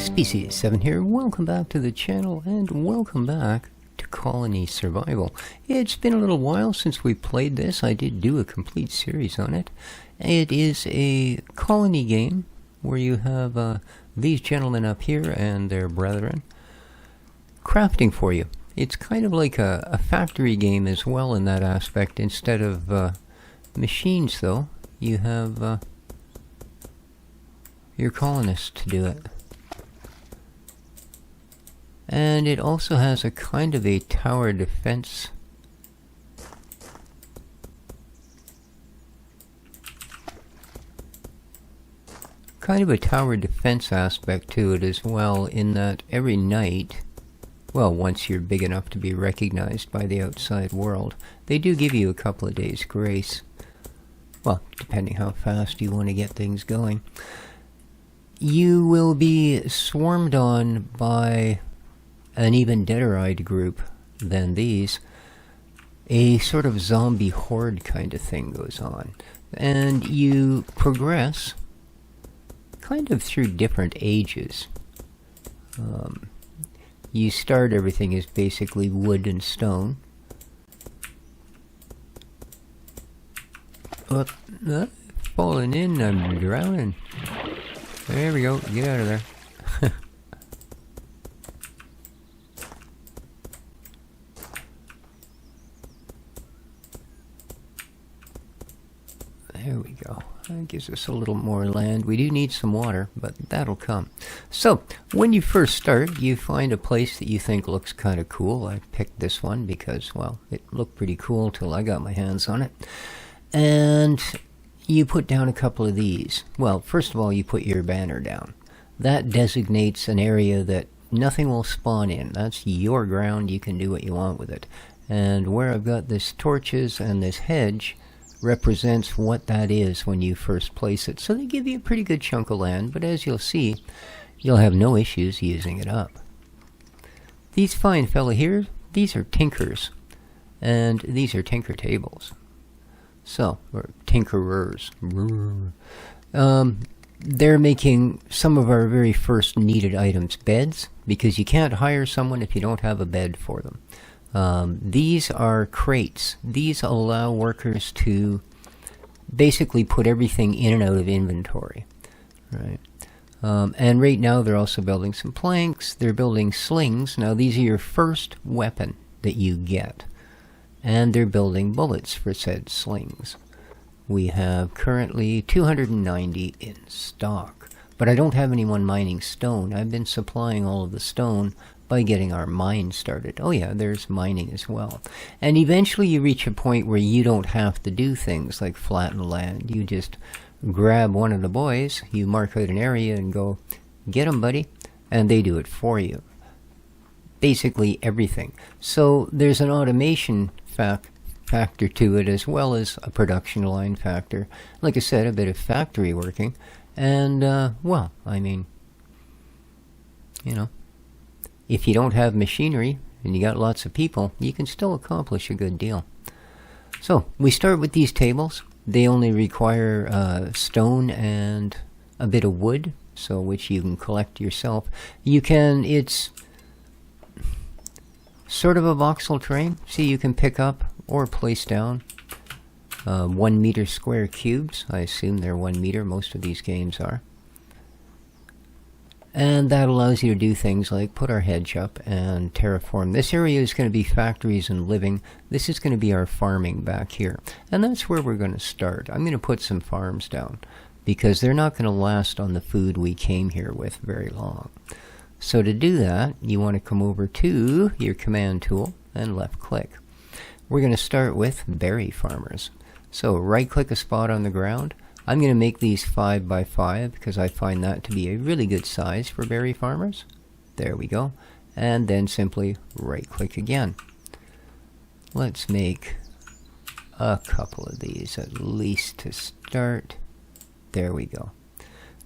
Species 7 here, welcome back to the channel and welcome back to Colony Survival. It's been a little while since we played this. I did do a complete series on it. It is a colony game where you have these gentlemen up here and their brethren crafting for you. It's kind of like a factory game as well in that aspect. Instead of machines though, you have your colonists to do it. And it also has a kind of a tower defense. Kind of a tower defense aspect to it as well, in that every night, well, once you're big enough to be recognized by the outside world, they do give you a couple of days grace. Well, depending how fast you want to get things going. You will be swarmed on by an even deader-eyed group than these. A sort of zombie horde kind of thing goes on. And you progress kind of through different ages. You start, everything is basically wood and stone. Oh, falling in, I'm drowning. There we go, get out of there. There we go. That gives us a little more land. We do need some water, but that'll come. So, when you first start, you find a place that you think looks kind of cool. I picked this one because, well, it looked pretty cool till I got my hands on it. And you put down a couple of these. Well, first of all, you put your banner down. That designates an area that nothing will spawn in. That's your ground. You can do what you want with it. And where I've got this torches and this hedge represents what that is when you first place it. So they give you a pretty good chunk of land, but as you'll see, you'll have no issues using it up. These fine fella here, these are tinkers, and these are tinker tables. So, or tinkerers. They're making some of our very first needed items, beds, because you can't hire someone if you don't have a bed for them. These are crates. These allow workers to basically put everything in and out of inventory, right? And right now they're also building some planks. They're building slings. Now these are your first weapon that you get. And they're building bullets for said slings. We have currently 290 in stock. But I don't have anyone mining stone. I've been supplying all of the stone by getting our mine started. Oh yeah, there's mining as well. And eventually you reach a point where you don't have to do things like flatten land. You just grab one of the boys, you mark out an area and go, get 'em, buddy, and they do it for you. Basically everything. So there's an automation factor to it, as well as a production line factor. Like I said, a bit of factory working. And, well, I mean, you know, if you don't have machinery and you got lots of people, you can still accomplish a good deal. So, we start with these tables. They only require stone and a bit of wood, so which you can collect yourself. You can, it's sort of a voxel terrain. See, you can pick up or place down 1 meter square cubes. I assume they're 1 meter. Most of these games are. And that allows you to do things like put our hedge up and terraform. This area is going to be factories and living. This is going to be our farming back here. And that's where we're going to start. I'm going to put some farms down because they're not going to last on the food we came here with very long. So to do that, you want to come over to your command tool and left click. We're going to start with berry farmers. So right click a spot on the ground. I'm going to make these 5 by 5 because I find that to be a really good size for berry farmers. There we go. And then simply right click again. Let's make a couple of these at least to start. There we go.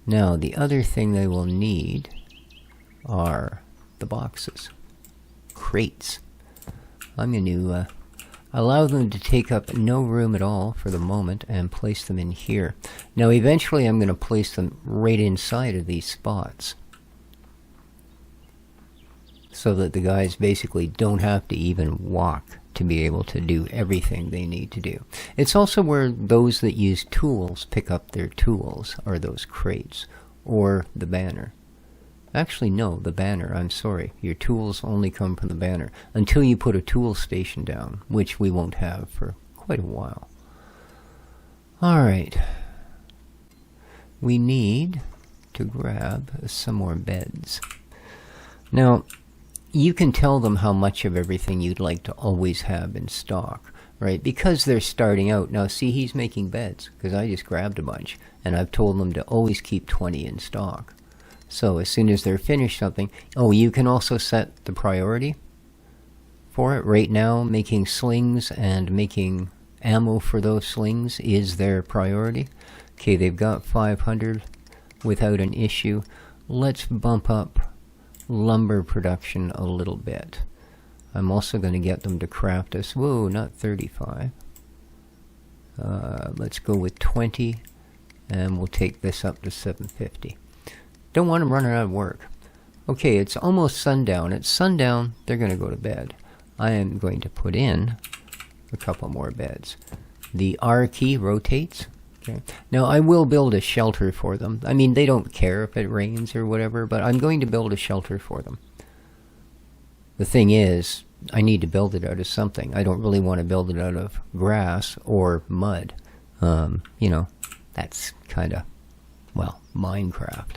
Now the other thing they will need are the boxes. Crates. I'm going to allow them to take up no room at all for the moment and place them in here. Now eventually I'm going to place them right inside of these spots. so that the guys basically don't have to even walk to be able to do everything they need to do. It's also where those that use tools pick up their tools, or those crates, or the banner. Actually, no, the banner, I'm sorry. Your tools only come from the banner, until you put a tool station down, which we won't have for quite a while. Alright. We need to grab some more beds. Now, you can tell them how much of everything you'd like to always have in stock, right? Because they're starting out. Now, see, he's making beds, because I just grabbed a bunch, and I've told them to always keep 20 in stock. So as soon as they're finished something, oh, you can also set the priority for it. Right now, making slings and making ammo for those slings is their priority. Okay, they've got 500 without an issue. Let's bump up lumber production a little bit. I'm also going to get them to craft us, whoa, not 35. Let's go with 20, and we'll take this up to 750. Don't want them running out of work. Okay, it's almost sundown. At sundown, they're going to go to bed. I am going to put in a couple more beds. The R key rotates. Okay. Now, I will build a shelter for them. I mean, they don't care if it rains or whatever, but I'm going to build a shelter for them. The thing is, I need to build it out of something. I don't really want to build it out of grass or mud. You know, that's kind of, well, Minecraft.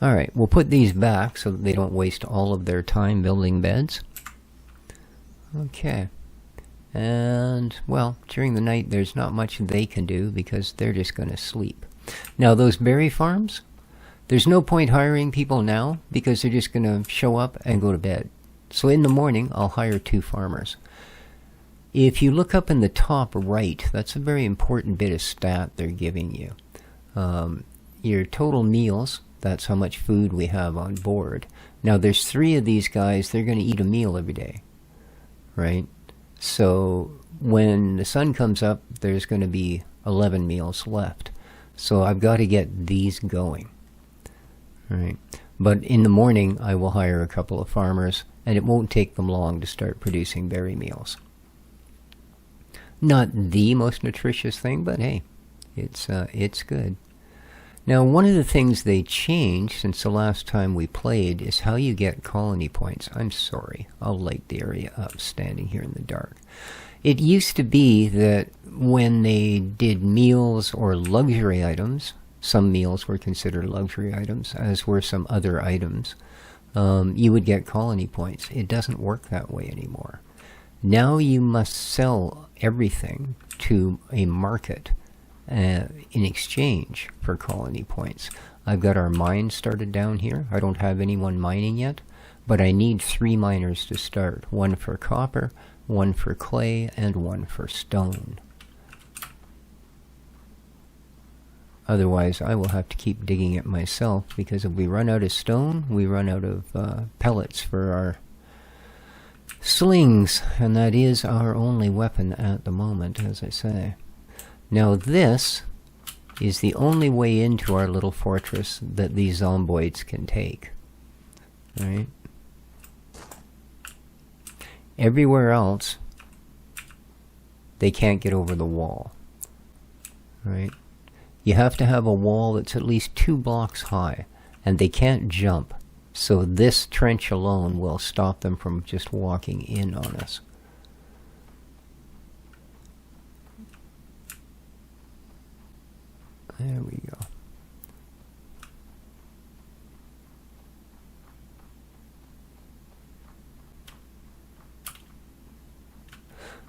Alright, we'll put these back so that they don't waste all of their time building beds. Okay. And, well, during the night there's not much they can do because they're just going to sleep. Now, those berry farms, there's no point hiring people now because they're just going to show up and go to bed. So in the morning, I'll hire 2 farmers. If you look up in the top right, that's a very important bit of stat they're giving you. Your total meals, that's how much food we have on board. Now, there's 3 of these guys, they're going to eat a meal every day, right? So when the sun comes up, there's going to be 11 meals left. So I've got to get these going, right? But in the morning, I will hire a couple of farmers, and it won't take them long to start producing berry meals. Not the most nutritious thing, but hey, it's good. Now, one of the things they changed since the last time we played is how you get colony points. I'm sorry, I'll light the area up standing here in the dark. It used to be that when they did meals or luxury items, some meals were considered luxury items, as were some other items, you would get colony points. It doesn't work that way anymore. Now you must sell everything to a market in exchange for colony points. I've got our mine started down here. I don't have anyone mining yet, but I need 3 miners to start. 1 for copper, 1 for clay, and 1 for stone. Otherwise, I will have to keep digging it myself, because if we run out of stone, we run out of pellets for our slings, and that is our only weapon at the moment, as I say. Now this is the only way into our little fortress that these zomboids can take. Right? Everywhere else, they can't get over the wall. Right? You have to have a wall that's at least 2 blocks high, and they can't jump. So this trench alone will stop them from just walking in on us. There we go.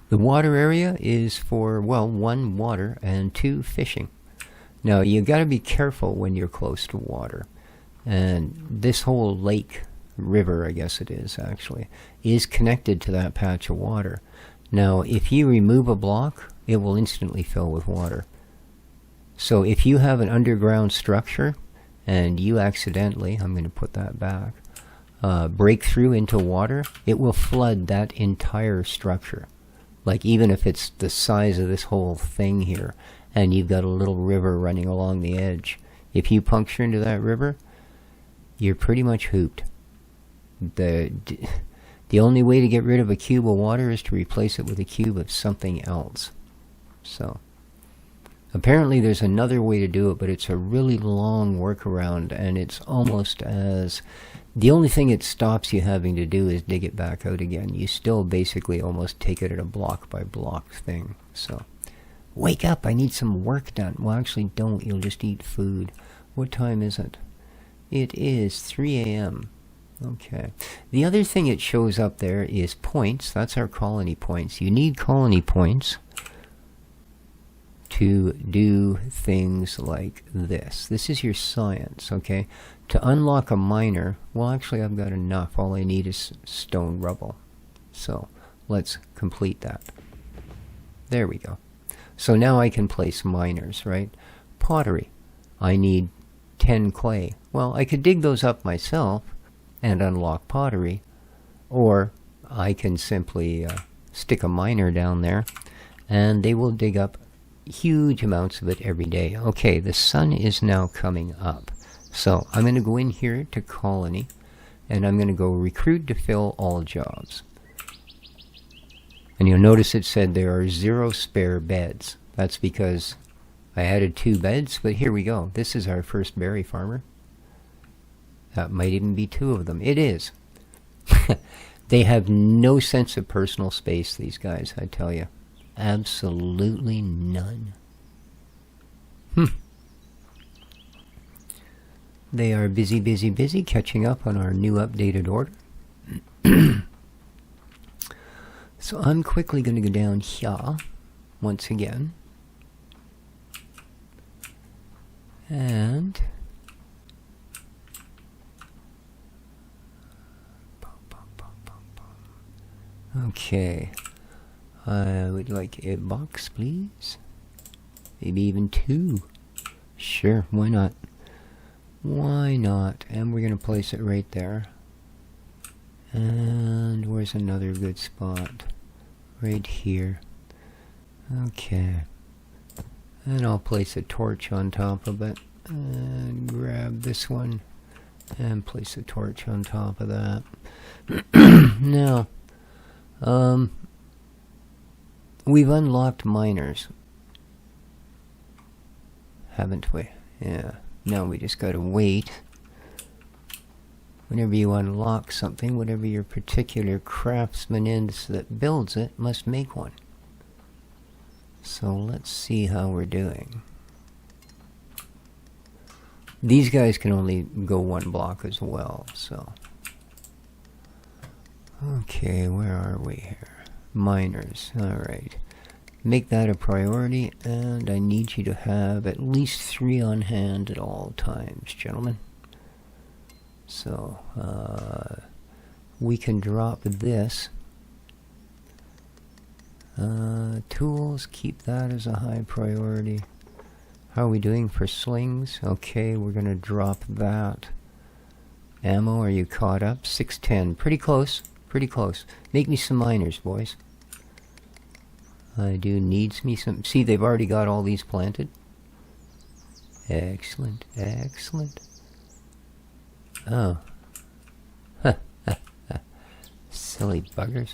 The water area is for, well, 1, water, and 2, fishing. Now, you got to be careful when you're close to water. And this whole lake, river, I guess it is actually, is connected to that patch of water. Now, if you remove a block, it will instantly fill with water. So if you have an underground structure and you accidentally, I'm going to put that back, break through into water, it will flood that entire structure. Like even if it's the size of this whole thing here and you've got a little river running along the edge, if you puncture into that river, you're pretty much hooped. The only way to get rid of a cube of water is to replace it with a cube of something else. So apparently there's another way to do it, but it's a really long workaround, and it's almost as... The only thing it stops you having to do is dig it back out again. You still basically almost take it at a block by block thing. So, wake up, I need some work done. Well, actually don't, you'll just eat food. What time is it? It is 3 a.m. Okay. The other thing it shows up there is points. That's our colony points. You need colony points to do things like this. This is your science, okay? To unlock a miner, well, actually I've got enough. All I need is stone rubble. So let's complete that. There we go. So now I can place miners, right? Pottery. I need 10 clay. Well, I could dig those up myself and unlock pottery, or I can simply stick a miner down there and they will dig up huge amounts of it every day. Okay, the sun is now coming up. So I'm going to go in here to colony, and I'm going to go recruit to fill all jobs. And you'll notice it said there are 0 spare beds. That's because I added 2 beds, but here we go. This is our first berry farmer. That might even be 2 of them. It is. They have no sense of personal space, these guys, I tell you. Absolutely none. They are busy, busy, busy catching up on our new updated order. So I'm quickly going to go down here once again. And okay. I would like a box, please. Maybe even 2. Sure, why not? Why not? And we're going to place it right there. And where's another good spot? Right here. Okay. And I'll place a torch on top of it. And grab this one. And place a torch on top of that. Now, we've unlocked miners. Haven't we? Yeah. Now we just gotta wait. Whenever you unlock something, whatever your particular craftsman is that builds it must make one. So let's see how we're doing. These guys can only go 1 block as well, so. Okay, where are we here? Miners, alright. Make that a priority, and I need you to have at least 3 on hand at all times, gentlemen. So, we can drop this. Tools, keep that as a high priority. How are we doing for slings? Okay, we're going to drop that. Ammo, are you caught up? 610, pretty close, pretty close. Make me some miners, boys. I do needs me some... See, they've already got all these planted. Excellent, excellent. Oh. Silly buggers.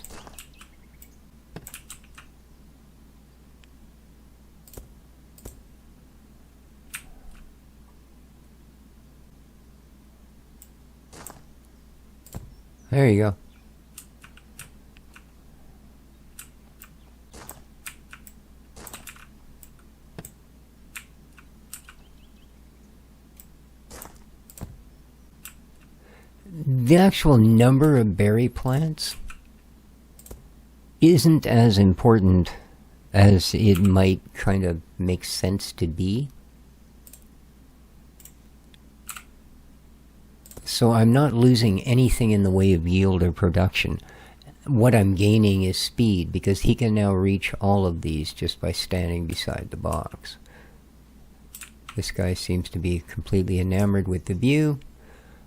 There you go. The actual number of berry plants isn't as important as it might kind of make sense to be. So I'm not losing anything in the way of yield or production. What I'm gaining is speed, because he can now reach all of these just by standing beside the box. This guy seems to be completely enamored with the view.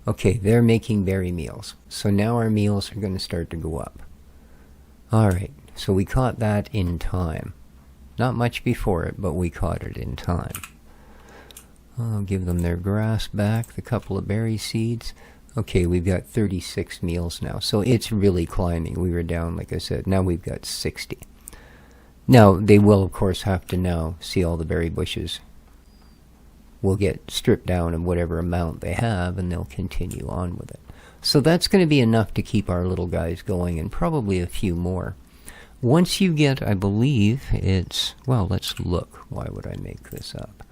Okay, they're making berry meals. So now our meals are going to start to go up. Alright, so we caught that in time. Not much before it, but we caught it in time. I'll give them their grass back, the couple of berry seeds. Okay, we've got 36 meals now, so it's really climbing. We were down, like I said, now we've got 60. Now, they will, of course, have to now see all the berry bushes will get stripped down of whatever amount they have, and they'll continue on with it. So that's going to be enough to keep our little guys going, and probably a few more. Once you get, I believe it's, well, let's look. Why would I make this up?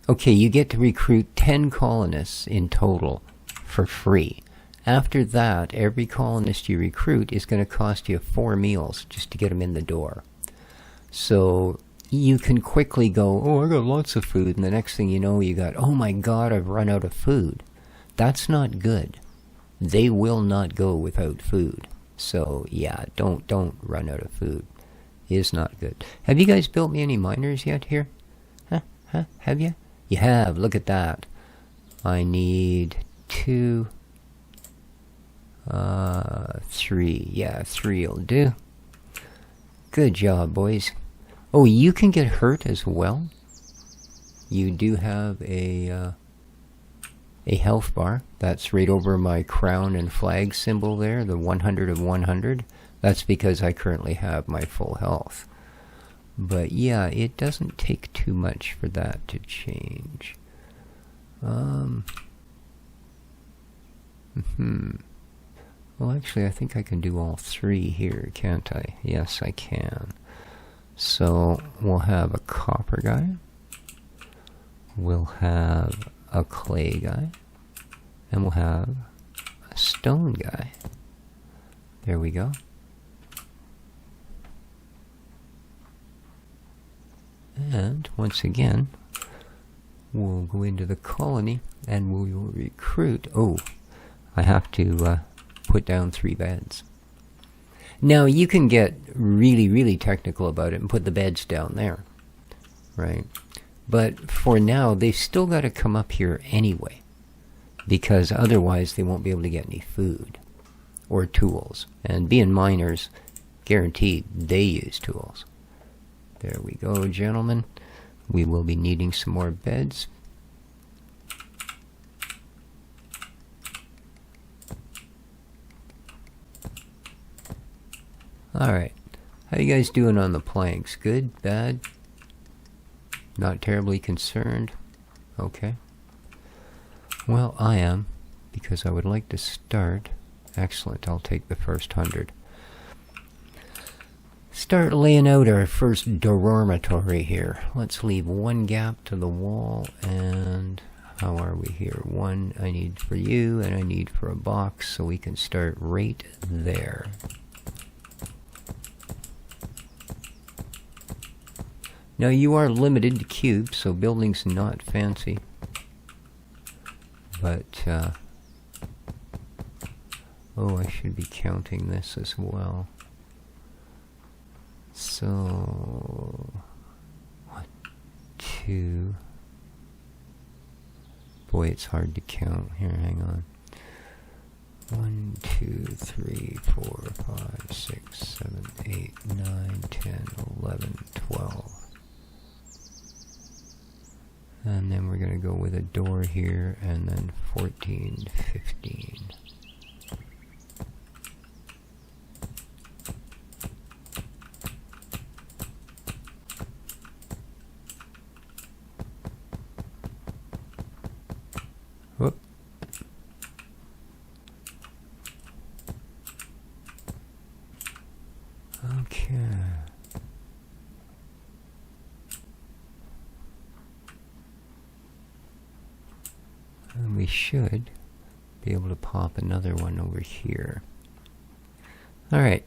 Okay, you get to recruit 10 colonists in total for free. After that, every colonist you recruit is going to cost you 4 meals just to get them in the door. So you can quickly go, oh, I got lots of food, and the next thing you know, you got, oh my God, I've run out of food. That's not good. They will not go without food. So yeah, don't run out of food. It is not good. Have you guys built me any miners yet here? Huh? Have you? You have. Look at that. I need 2, 3. Yeah, 3 will do. Good job, boys. Oh, you can get hurt as well. You do have a health bar. That's right over my crown and flag symbol there, the 100 of 100. That's because I currently have my full health. But yeah, it doesn't take too much for that to change. Well, actually, I think I can do all 3 here, can't I? Yes, I can. So we'll have a copper guy. We'll have a clay guy. And we'll have a stone guy. There we go. And once again, we'll go into the colony and we will recruit. Oh, I have to put down 3 beds. Now you can get really, really technical about it and put the beds down there, right? But for now, they've still got to come up here anyway, because otherwise they won't be able to get any food or tools. And being miners, guaranteed they use tools. There we go, gentlemen. We will be needing some more beds. Alright. How you guys doing on the planks? Good? Bad? Not terribly concerned? Okay. Well, I am, because I would like to start. Excellent. I'll take the first 100. Start laying out our first dormitory here. Let's leave 1 gap to the wall, and how are we here? 1 I need for you, and I need for a box, so we can start right there. Now you are limited to cubes, so building's not fancy. But, oh, I should be counting this as well. So, 1, 2. Boy, it's hard to count. Here, hang on. 1, 2, 3, 4, 5, 6, 7, 8, 9, 10, 11, 12. And then we're going to go with a door here, and then 14, 15. Whoop. Okay. And we should be able to pop another one over here. Alright.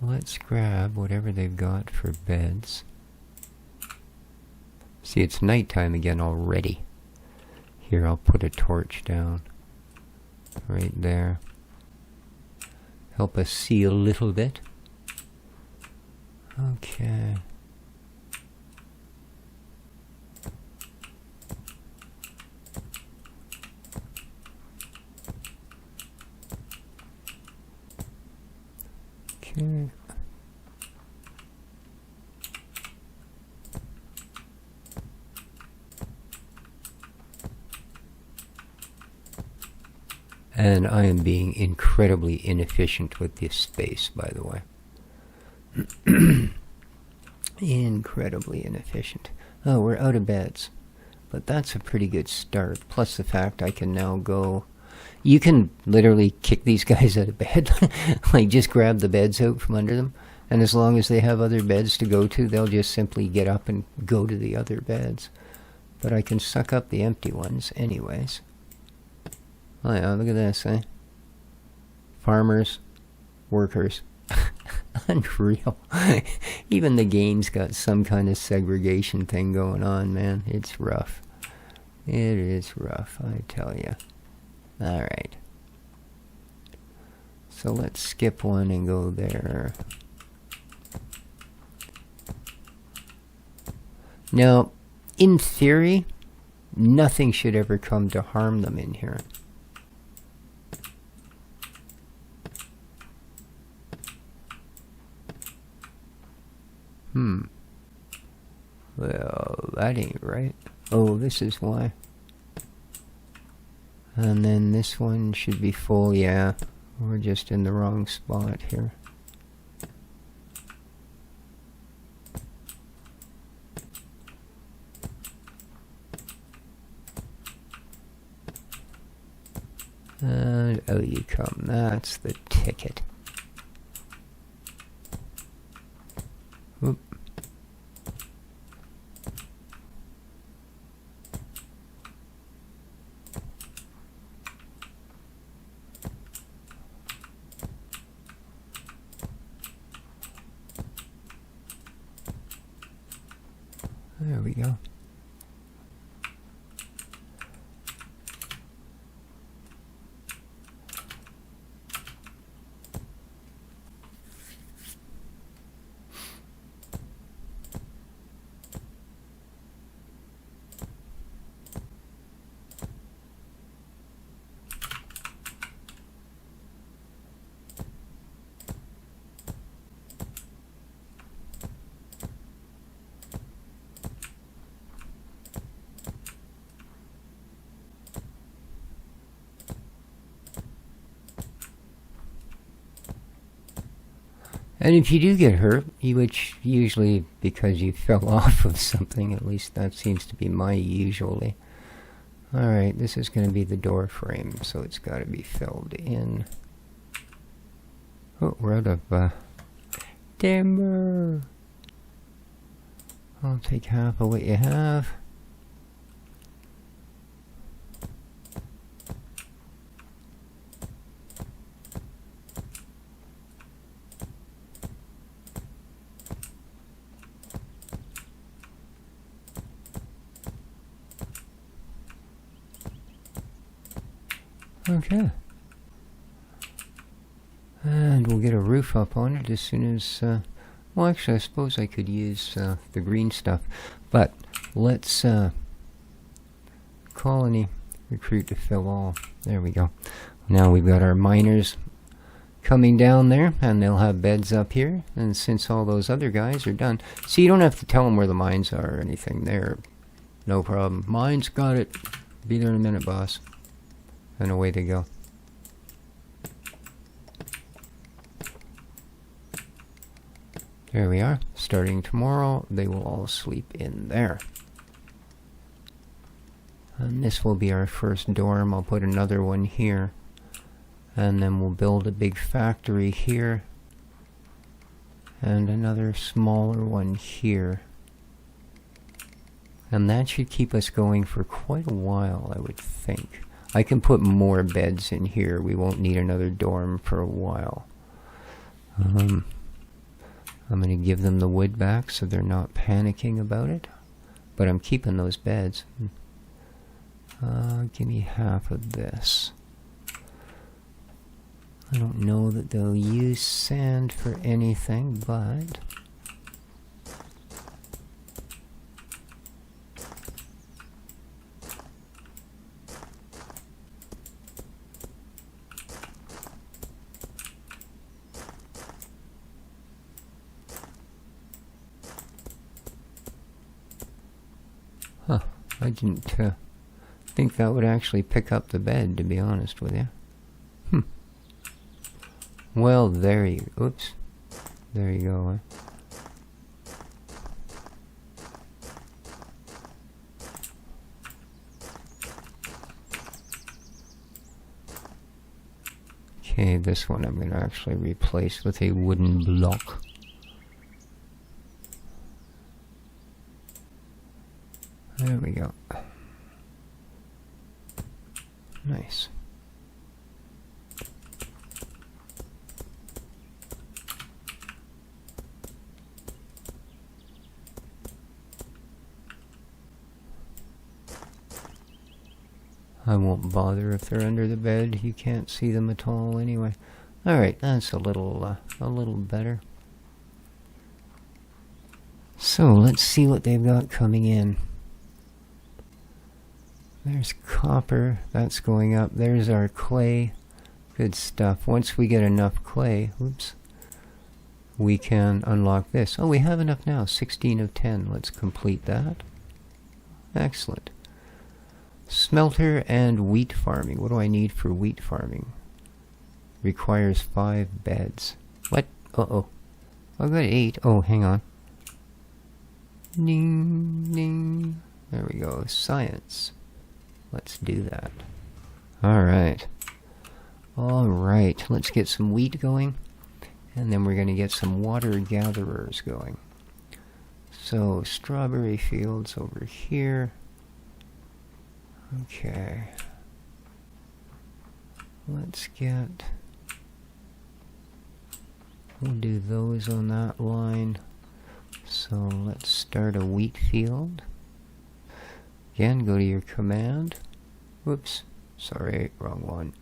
Let's grab whatever they've got for beds. See, it's nighttime again already. Here, I'll put a torch down. Right there. Help us see a little bit. Okay. Okay. And I am being incredibly inefficient with this space, by the way. Incredibly inefficient. Oh, we're out of beds. But that's a pretty good start. Plus the fact I can now go... You can literally kick these guys out of bed. Like, just grab the beds out from under them. And as long as they have other beds to go to, they'll just simply get up and go to the other beds. But I can suck up the empty ones anyways. Oh yeah, look at this, eh? Farmers, workers. Unreal. Even the game's got some kind of segregation thing going on, man. It's rough. It is rough, I tell you. Alright. So let's skip one and go there. Now, in theory, nothing should ever come to harm them in here. Well, that ain't right. Oh, this is why. And then this one should be full, yeah. We're just in the wrong spot here. And out you come. That's the ticket. Oop. There we go. And if you do get hurt, which usually because you fell off of something, at least that seems to be my usually. Alright, this is going to be the door frame, so it's got to be filled in. Oh, we're out of timber. I'll take half of what you have. Okay. And we'll get a roof up on it as soon as... well, actually, I suppose I could use the green stuff. But let's... colony recruit to fill all. There we go. Now we've got our miners coming down there, and they'll have beds up here. And since all those other guys are done... See, you don't have to tell them where the mines are or anything. There, no problem. Mines, got it. Be there in a minute, boss. And away they go. There we are. Starting tomorrow, they will all sleep in there. And this will be our first dorm. I'll put another one here. And then we'll build a big factory here. And another smaller one here. And that should keep us going for quite a while, I would think. I can put more beds in here. We won't need another dorm for a while. I'm going to give them the wood back so they're not panicking about it. But I'm keeping those beds. Give me half of this. I don't know that they'll use sand for anything, but... I didn't think that would actually pick up the bed, to be honest with you. Well, there you go. Oops. There you go. Huh? Okay, this one I'm going to actually replace with a wooden block. There we go. Nice. I won't bother if they're under the bed. You can't see them at all anyway. Alright, that's a little better. So, let's see what they've got coming in. There's copper. That's going up. There's our clay. Good stuff. Once we get enough clay, oops, we can unlock this. Oh, we have enough now. 16 of 10. Let's complete that. Excellent. Smelter and wheat farming. What do I need for wheat farming? Requires 5 beds. What? Uh-oh. I've got 8. Oh, hang on. Ding, ding. There we go. Science. Let's do that. Alright. Alright. Let's get some wheat going. And then we're going to get some water gatherers going. So, strawberry fields over here. Okay. Let's get... We'll do those on that line. So let's start a wheat field. Again, go to your command. Whoops. Sorry, wrong one.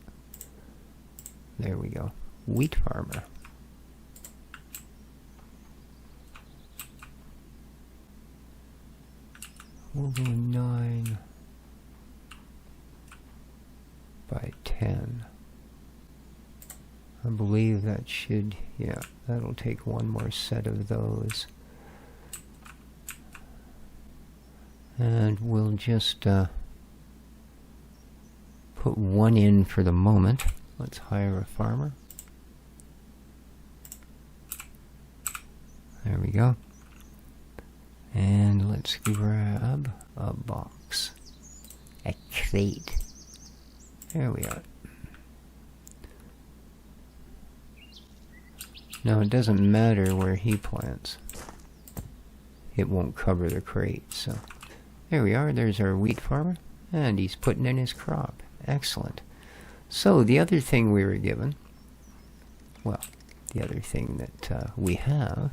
There we go. Wheat farmer. We'll go 9 by 10. I believe that should, yeah, that'll take one more set of those. And we'll just put one in for the moment. Let's hire a farmer. There we go. And let's grab a box. A crate. There we are. Now it doesn't matter where he plants. It won't cover the crate, so... There we are, there's our wheat farmer, and he's putting in his crop. Excellent. So, the other thing we were given, well, the other thing that we have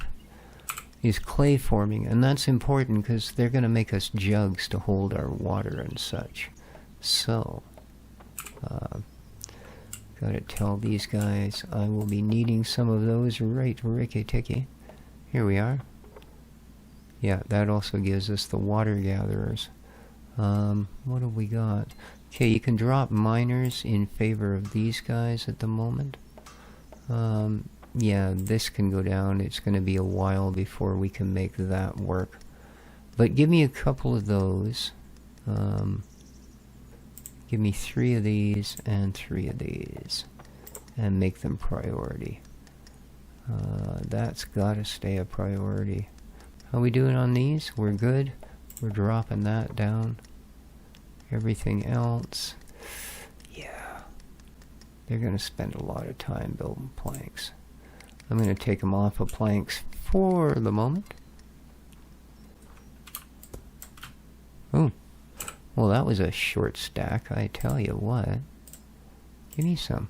is clay forming, and that's important because they're going to make us jugs to hold our water and such. So, gotta tell these guys I will be needing some of those right ricky-ticky. Here we are. Yeah, that also gives us the water gatherers. What have we got? Okay, you can drop miners in favor of these guys at the moment. Yeah, this can go down. It's going to be a while before we can make that work. But give me a couple of those. Give me 3 of these and 3 of these. And make them priority. That's got to stay a priority. How we doing on these? We're good. We're dropping that down. Everything else, yeah, they're going to spend a lot of time building planks. I'm going to take them off of planks for the moment. Oh, well, that was a short stack, I tell you what. Give me some.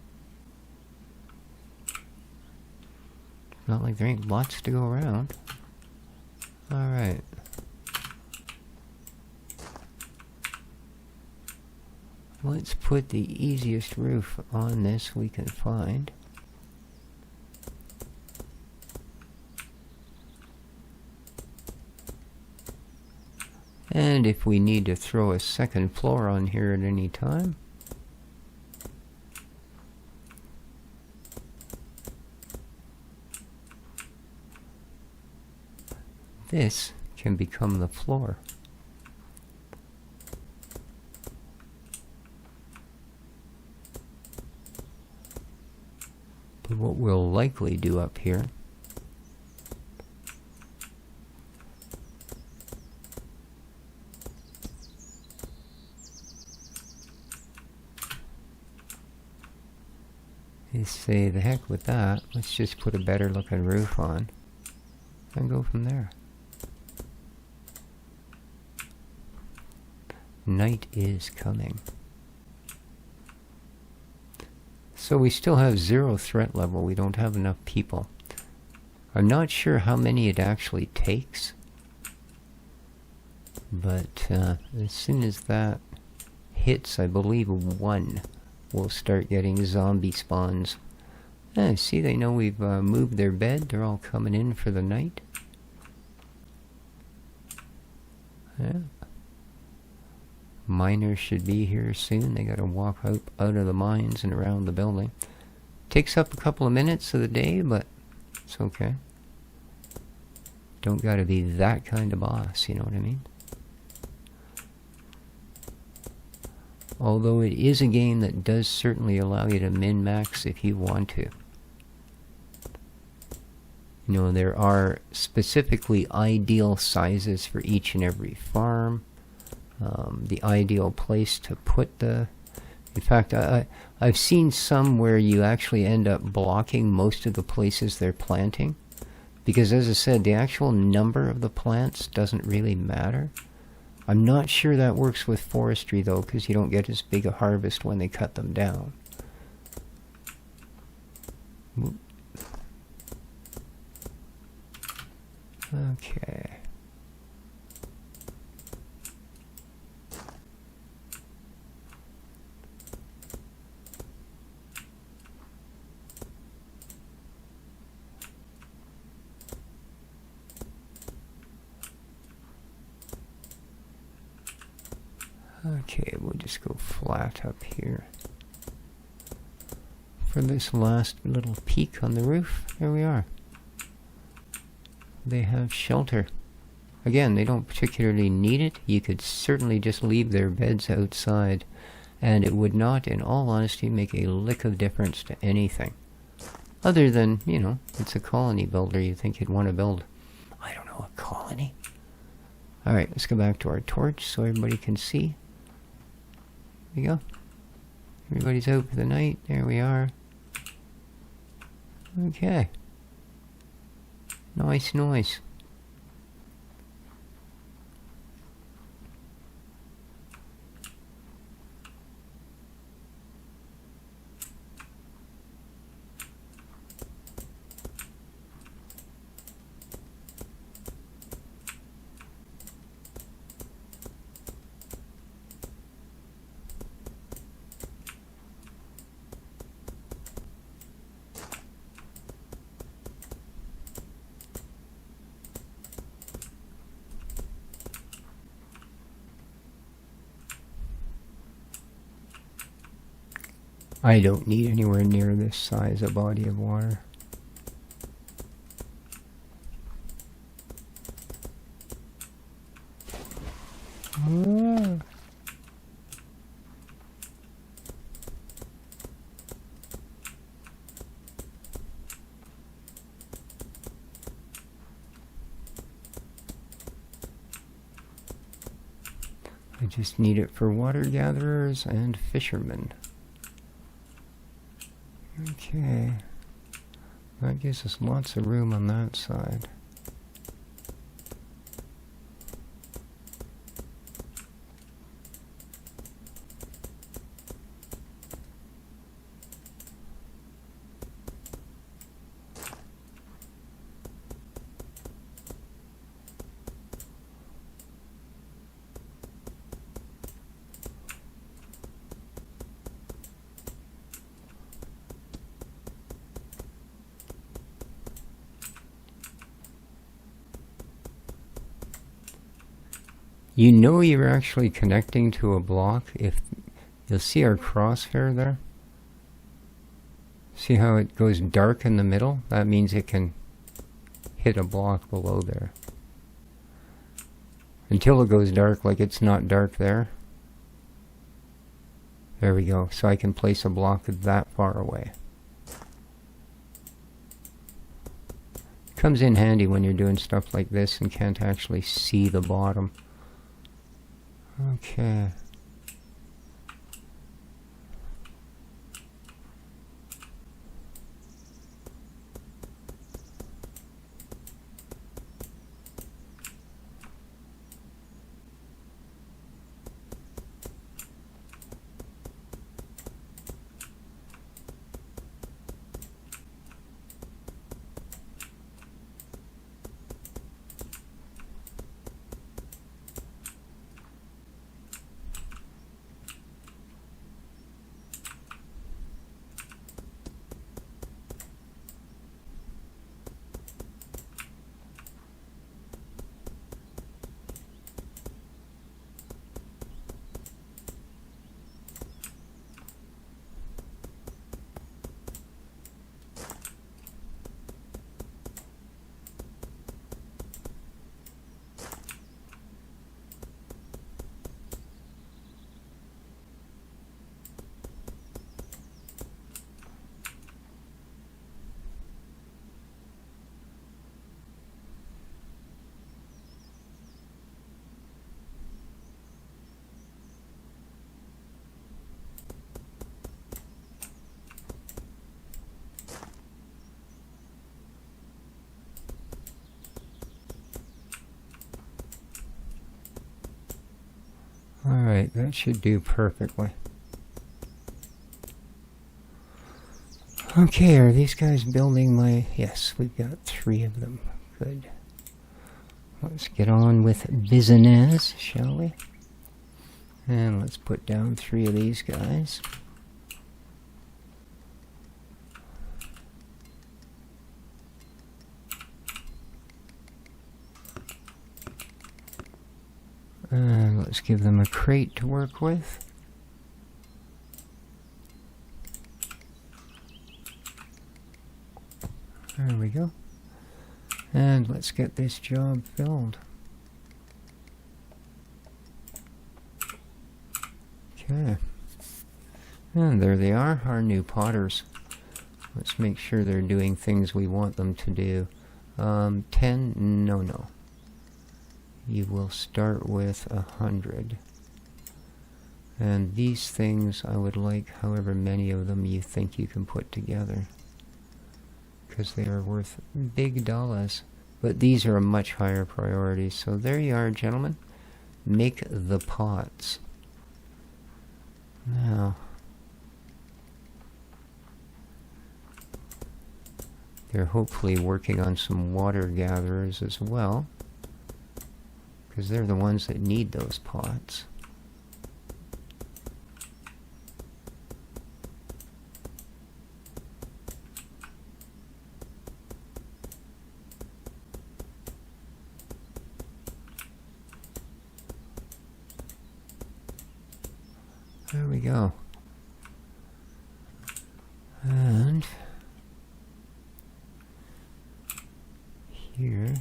Not like there ain't lots to go around. Alright. Let's put the easiest roof on this we can find. And if we need to throw a second floor on here at any time, this can become the floor. what we'll likely do up here is say, the heck with that, let's just put a better looking roof on and go from there. Night is coming. So we still have 0 threat level. We don't have enough people. I'm not sure how many it actually takes, but as soon as that hits, I believe 1, we'll start getting zombie spawns. See, they know we've moved their bed. They're all coming in for the night. Yeah. Miners should be here soon. They gotta walk out of the mines and around the building. Takes up a couple of minutes of the day, but it's okay. Don't gotta be that kind of boss, you know what I mean? Although it is a game that does certainly allow you to min-max if you want to. You know, there are specifically ideal sizes for each and every farm. The ideal place to put the... In fact, I've seen some where you actually end up blocking most of the places they're planting. Because as I said, the actual number of the plants doesn't really matter. I'm not sure that works with forestry though, because you don't get as big a harvest when they cut them down. Okay. Okay, we'll just go flat up here. For this last little peak on the roof, there we are. They have shelter. Again, they don't particularly need it. You could certainly just leave their beds outside, and it would not, in all honesty, make a lick of difference to anything. Other than, you know, it's a colony builder. You think you'd want to build, I don't know, a colony? Alright, let's go back to our torch so everybody can see. There we go. Everybody's out for the night. There we are. Okay. Nice, nice. I don't need anywhere near this size a body of water. I just need it for water gatherers and fishermen. Okay, that gives us lots of room on that side. You know you're actually connecting to a block if you'll see our crosshair there. See how it goes dark in the middle? That means it can hit a block below there. Until it goes dark, like it's not dark there. There we go. So I can place a block that far away. Comes in handy when you're doing stuff like this and can't actually see the bottom. Okay. Alright, that should do perfectly. Okay, are these guys building my... Yes, we've got 3 of them. Good. Let's get on with business, shall we? And let's put down 3 of these guys. And let's give them a crate to work with. There we go. And let's get this job filled. Okay. And there they are, our new potters. Let's make sure they're doing things we want them to do. 10? No. You will start with 100. And these things I would like however many of them you think you can put together, because they are worth big dollars. But these are a much higher priority. So there you are, gentlemen. Make the pots. Now, they're hopefully working on some water gatherers as well, because they're the ones that need those pots. There we go. And here,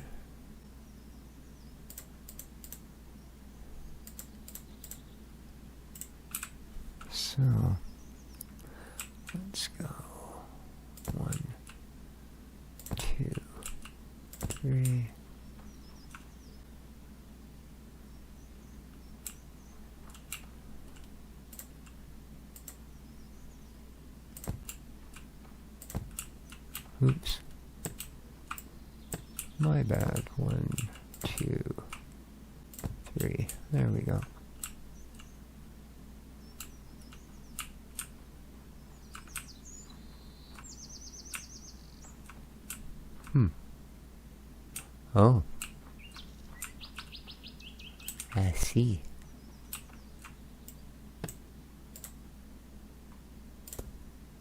so let's go 1, 2, 3. Oops. My bad. 1, 2, 3. There we go. Oh. I see.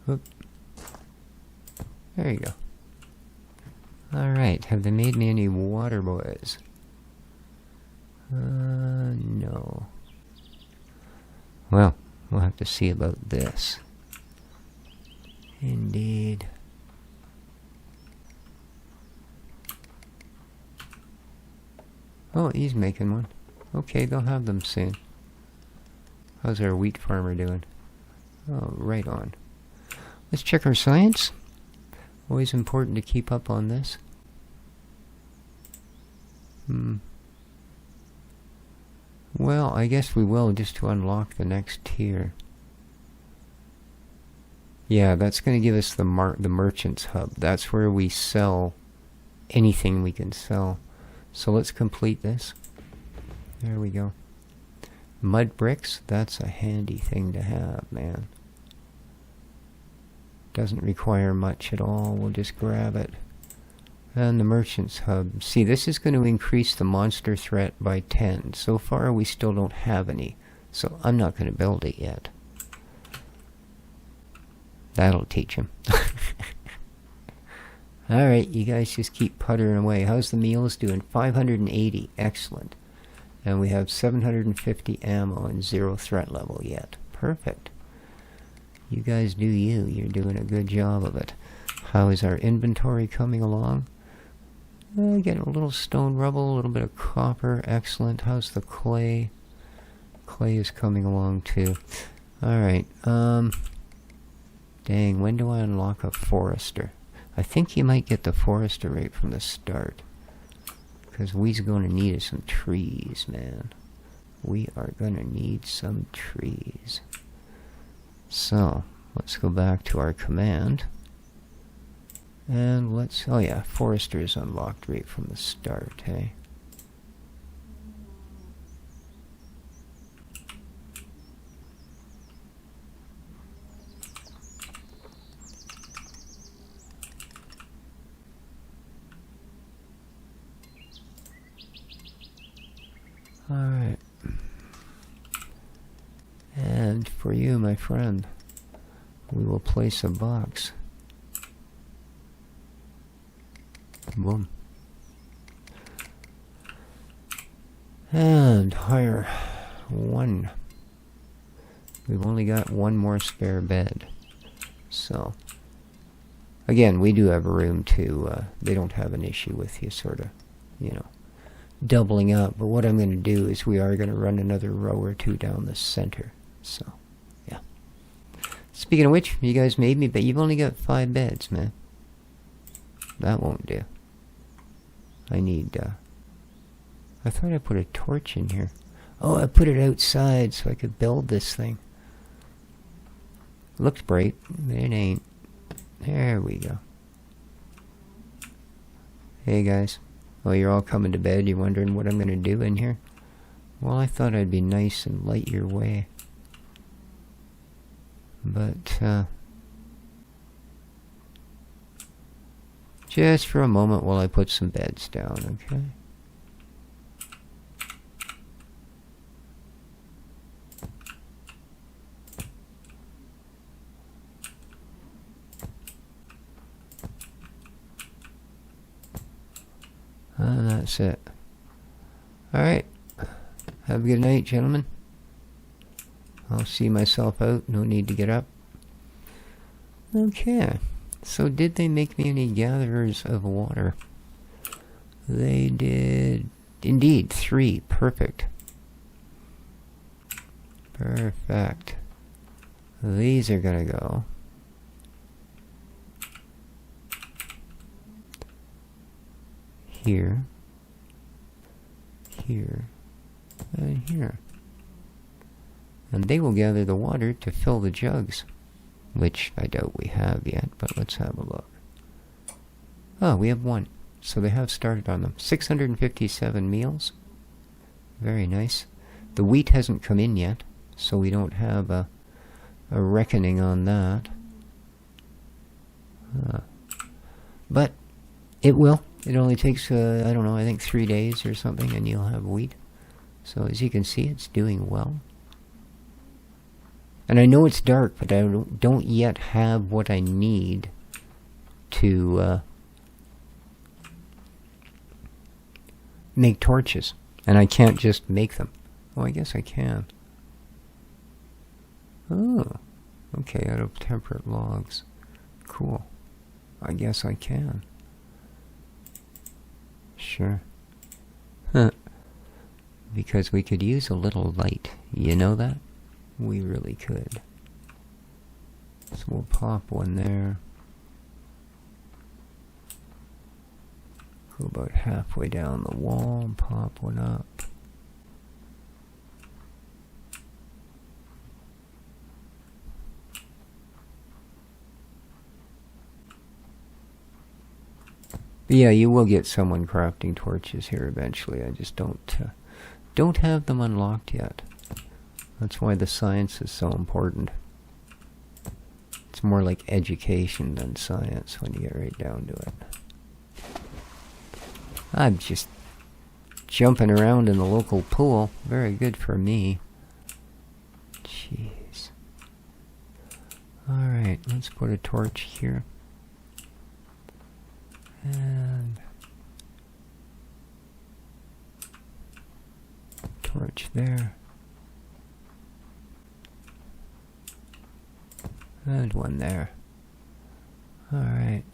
Oop. There you go. Alright, have they made me any water boys? No. Well, we'll have to see about this. Indeed. Oh, he's making one. Okay, they'll have them soon. How's our wheat farmer doing? Oh, right on. Let's check our science. Always important to keep up on this. Well, I guess we will, just to unlock the next tier. Yeah, that's going to give us the merchant's hub. That's where we sell anything we can sell. So let's complete this. There we go. Mud bricks, that's a handy thing to have, man. Doesn't require much at all. We'll just grab it. And the merchant's hub. See, this is going to increase the monster threat by 10. So far, we still don't have any. So I'm not going to build it yet. That'll teach him. Alright, you guys just keep puttering away. How's the meals doing? 580. Excellent. And we have 750 ammo and 0 threat level yet. Perfect. You guys do you. You're doing a good job of it. How is our inventory coming along? Getting a little stone rubble, a little bit of copper. Excellent. How's the clay? Clay is coming along too. Alright. Dang, when do I unlock a forester? I think you might get the forester right from the start. Because we's going to need some trees, man. We are going to need some trees. So, let's go back to our command. And let's... Oh yeah, forester is unlocked right from the start, hey? Alright. And for you, my friend, we will place a box. Boom. And hire one. We've only got one more spare bed. So, again, we do have room to, they don't have an issue with you sort of, you know, doubling up. But what I'm going to do is we are going to run another row or two down the center. So, yeah. Speaking of which, you guys made me, but you've only got 5 beds, man. That won't do. I need, I thought I put a torch in here. Oh, I put it outside so I could build this thing. Looks bright, but it ain't. There we go. Hey guys. Oh, you're all coming to bed. You're wondering what I'm going to do in here? Well, I thought I'd be nice and light your way. But, just for a moment while I put some beds down, okay? And that's it. Alright. Have a good night, gentlemen. I'll see myself out. No need to get up. Okay. So did they make me any gatherers of water? They did. Indeed. 3. Perfect. Perfect. These are gonna go. Here. Here. And here. And they will gather the water to fill the jugs. Which I doubt we have yet, but let's have a look. Oh, we have 1. So they have started on them. 657 meals. Very nice. The wheat hasn't come in yet, so we don't have a reckoning on that. But it will. It only takes, I don't know, I think 3 days or something, and you'll have wheat. So as you can see, it's doing well. And I know it's dark, but I don't yet have what I need to make torches. And I can't just make them. Oh, I guess I can. Oh, okay, out of temperate logs. Cool. I guess I can. Sure. Huh. Because we could use a little light. You know that? We really could. So we'll pop one there. Go about halfway down the wall and pop one up. But yeah, you will get someone crafting torches here eventually. I just don't have them unlocked yet. That's why the science is so important. It's more like education than science when you get right down to it. I'm just jumping around in the local pool. Very good for me. Jeez. Alright, let's put a torch here. And torch there. And one there. Alright.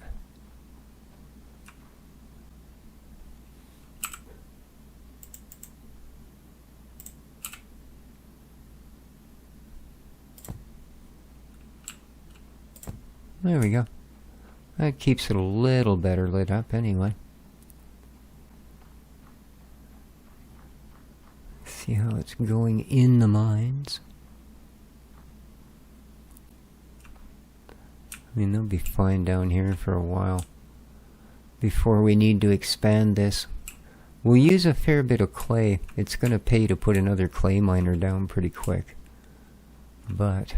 There we go. That keeps it a little better lit up anyway. See how it's going in the mines. I mean, they'll be fine down here for a while before we need to expand this. We'll use a fair bit of clay. It's going to pay to put another clay miner down pretty quick. But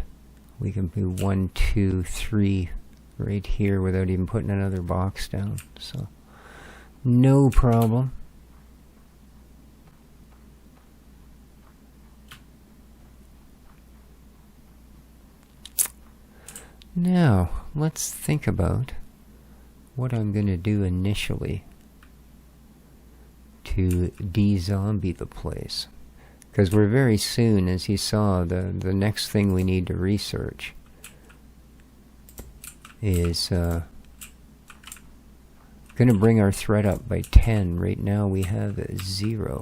we can do 1, 2, 3 right here without even putting another box down. So, no problem. Now, let's think about what I'm going to do initially to de-zombie the place. Because we're very soon, as you saw, the next thing we need to research is going to bring our threat up by 10. Right now we have 0.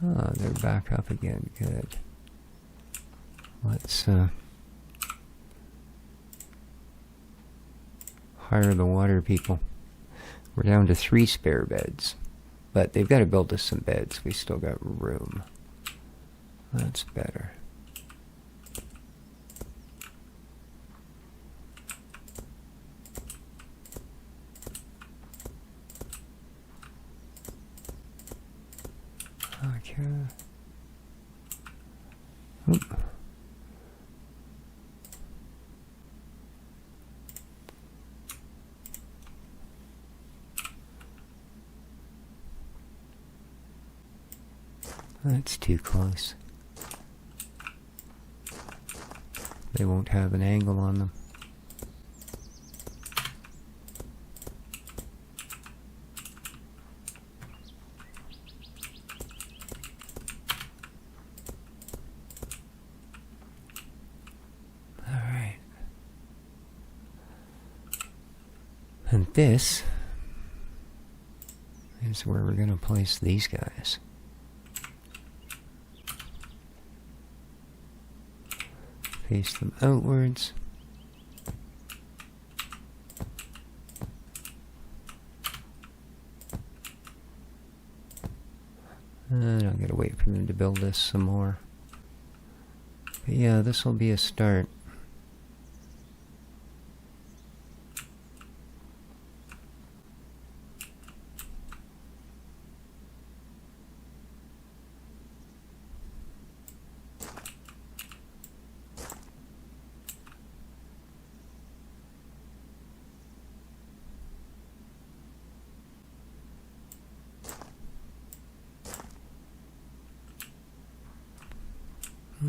Oh, they're back up again. Good. Let's hire the water people. We're down to 3 spare beds. But they've got to build us some beds. We still got room. That's better. Okay. Oop. That's too close. They won't have an angle on them. Alright. And this is where we're going to place these guys. Face them outwards. And I'll gotta wait for them to build this some more. But yeah, this will be a start.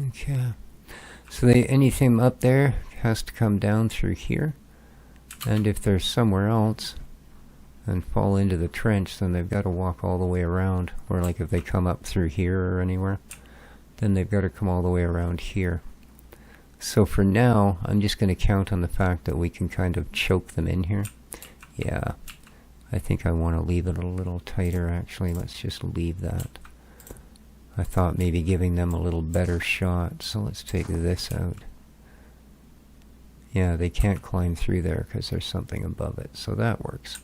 Okay, so anything up there has to come down through here, and if they're somewhere else and fall into the trench, then they've got to walk all the way around. Or like if they come up through here or anywhere, then they've got to come all the way around here. So for now, I'm just going to count on the fact that we can kind of choke them in here. Yeah, I think I want to leave it a little tighter actually. Let's just leave that. I thought maybe giving them a little better shot, so let's take this out. Yeah, they can't climb through there because there's something above it, so that works.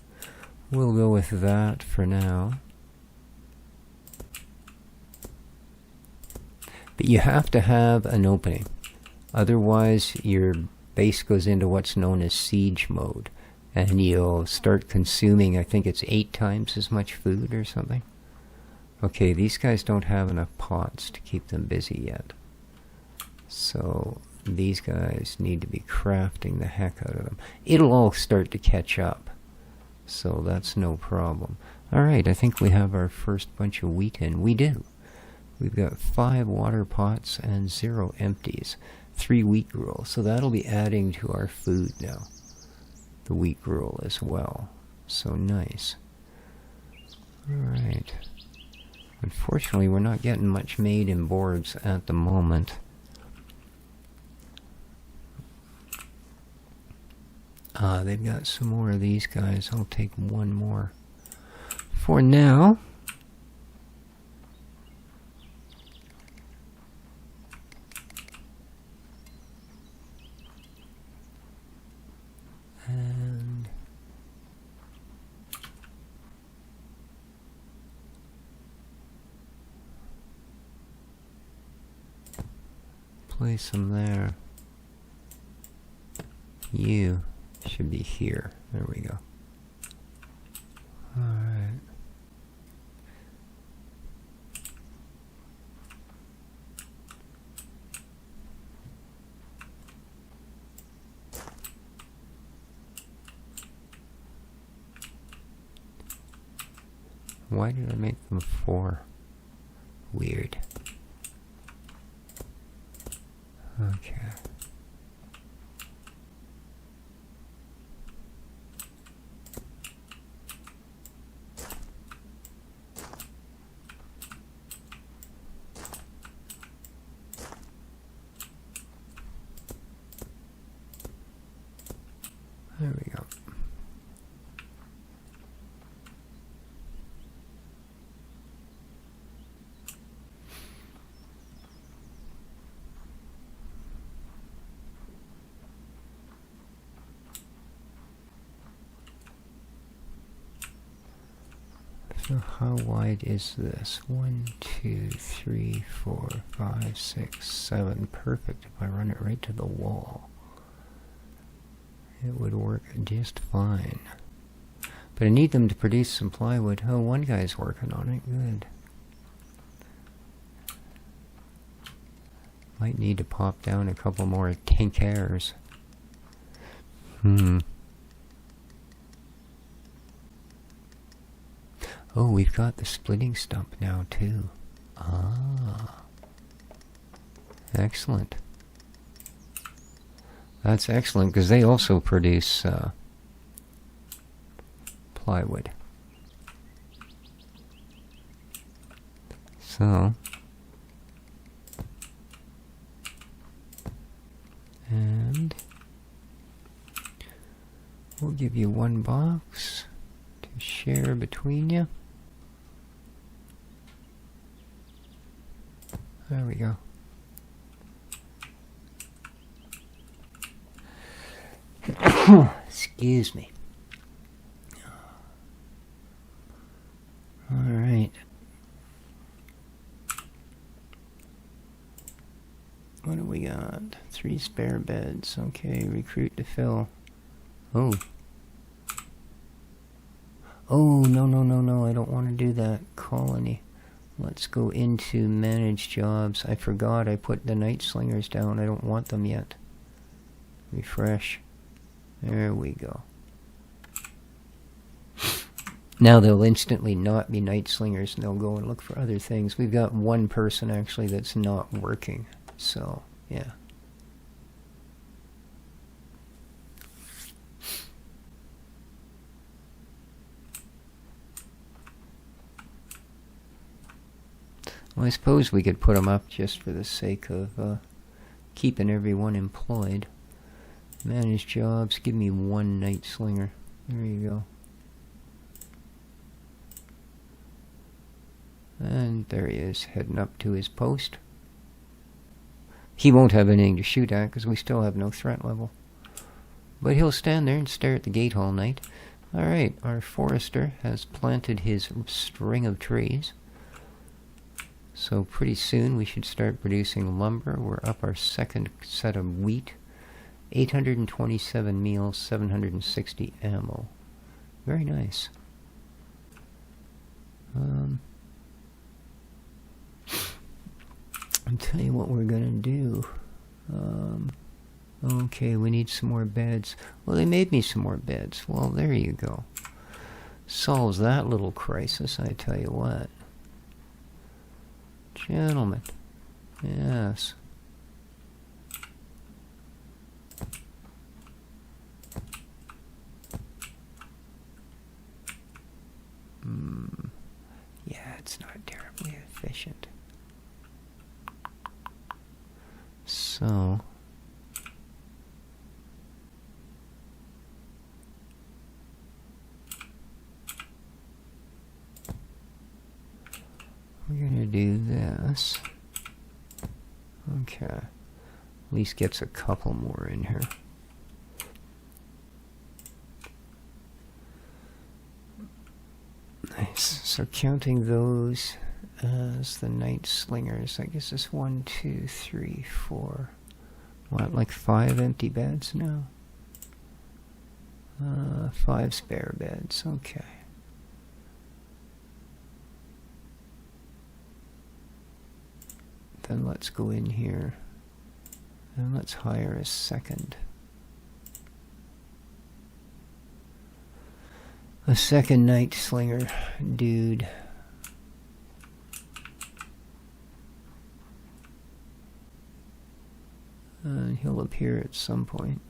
We'll go with that for now. But you have to have an opening. Otherwise, your base goes into what's known as siege mode. And you'll start consuming, I think it's 8 times as much food or something. Okay, these guys don't have enough pots to keep them busy yet. So these guys need to be crafting the heck out of them. It'll all start to catch up. So that's no problem. Alright, I think we have our first bunch of wheat in. We do. We've got 5 water pots and 0 empties. 3 wheat gruel. So that'll be adding to our food now. The wheat gruel as well. So nice. Alright. Unfortunately, we're not getting much made in boards at the moment. They've got some more of these guys. I'll take one more for now. And place them there. You should be here. There we go. Alright. Why did I make them 4? Weird. Okay. There we go. So how wide is this? 1, 2, 3, 4, 5, 6, 7. Perfect. If I run it right to the wall, it would work just fine. But I need them to produce some plywood. Oh, one guy's working on it. Good. Might need to pop down a couple more tinkers. Oh, we've got the splitting stump now, too. Ah. Excellent. That's excellent, because they also produce plywood. So, and we'll give you 1 box to share between you. There we go. Excuse me. All right. What do we got? 3 spare beds. Okay, recruit to fill. Oh. Oh, no, I don't want to do that. Colony. Let's go into manage jobs. I forgot I put the night slingers down. I don't want them yet. Refresh. There we go. Now they'll instantly not be night slingers and they'll go and look for other things. We've got 1 person actually that's not working. So, yeah. Well, I suppose we could put them up just for the sake of keeping everyone employed. Manage jobs. Give me 1 night slinger. There you go. And there he is, heading up to his post. He won't have anything to shoot at because we still have no threat level. But he'll stand there and stare at the gate all night. Alright, our forester has planted his string of trees. So pretty soon we should start producing lumber. We're up our second set of wheat. 827 meals, 760 ammo. Very nice. I'll tell you what we're gonna do. Okay, we need some more beds. Well, they made me some more beds. Well, there you go. Solves that little crisis, I tell you what. Gentlemen. Yes. Yeah, it's not terribly efficient. So... we're gonna do this. Okay. At least gets a couple more in here. Nice. So counting those as the night slingers, I guess it's 1, 2, 3, 4. What, like 5 empty beds now? 5 spare beds, okay. Then let's go in here and let's hire a second. A second night slinger dude. And he'll appear at some point.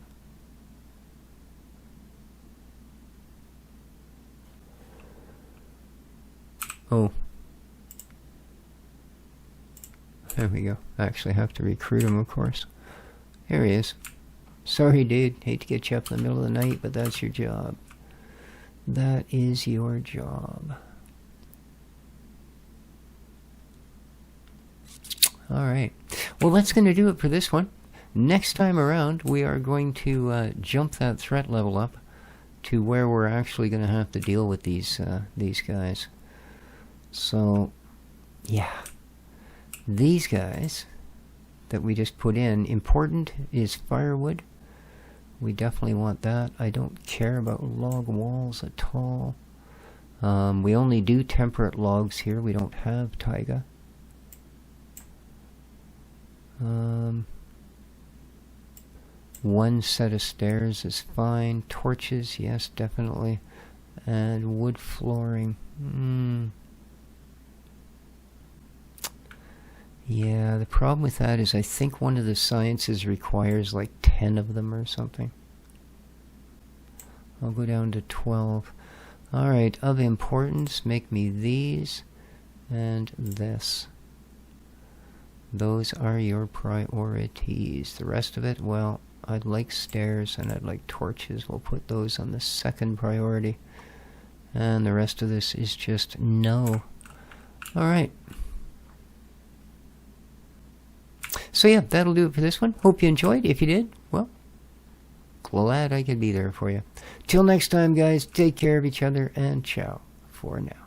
Oh. There we go. I actually have to recruit him, of course. Here he is. Sorry, dude. Hate to get you up in the middle of the night, but that's your job. That is your job. Alright. Well, that's going to do it for this one. Next time around, we are going to jump that threat level up to where we're actually going to have to deal with these guys. So, yeah. These guys that we just put in, important is firewood. We definitely want that. I don't care about log walls at all. We only do temperate logs here. We don't have taiga. One set of stairs is fine. Torches, yes, definitely. And wood flooring. Yeah, the problem with that is I think one of the sciences requires like 10 of them or something. I'll go down to 12. Alright, of importance, make me these and this. Those are your priorities. The rest of it, well, I'd like stairs and I'd like torches. We'll put those on the second priority. And the rest of this is just no. Alright. So yeah, that'll do it for this one. Hope you enjoyed. If you did, well, glad I could be there for you. Till next time, guys, take care of each other, and ciao for now.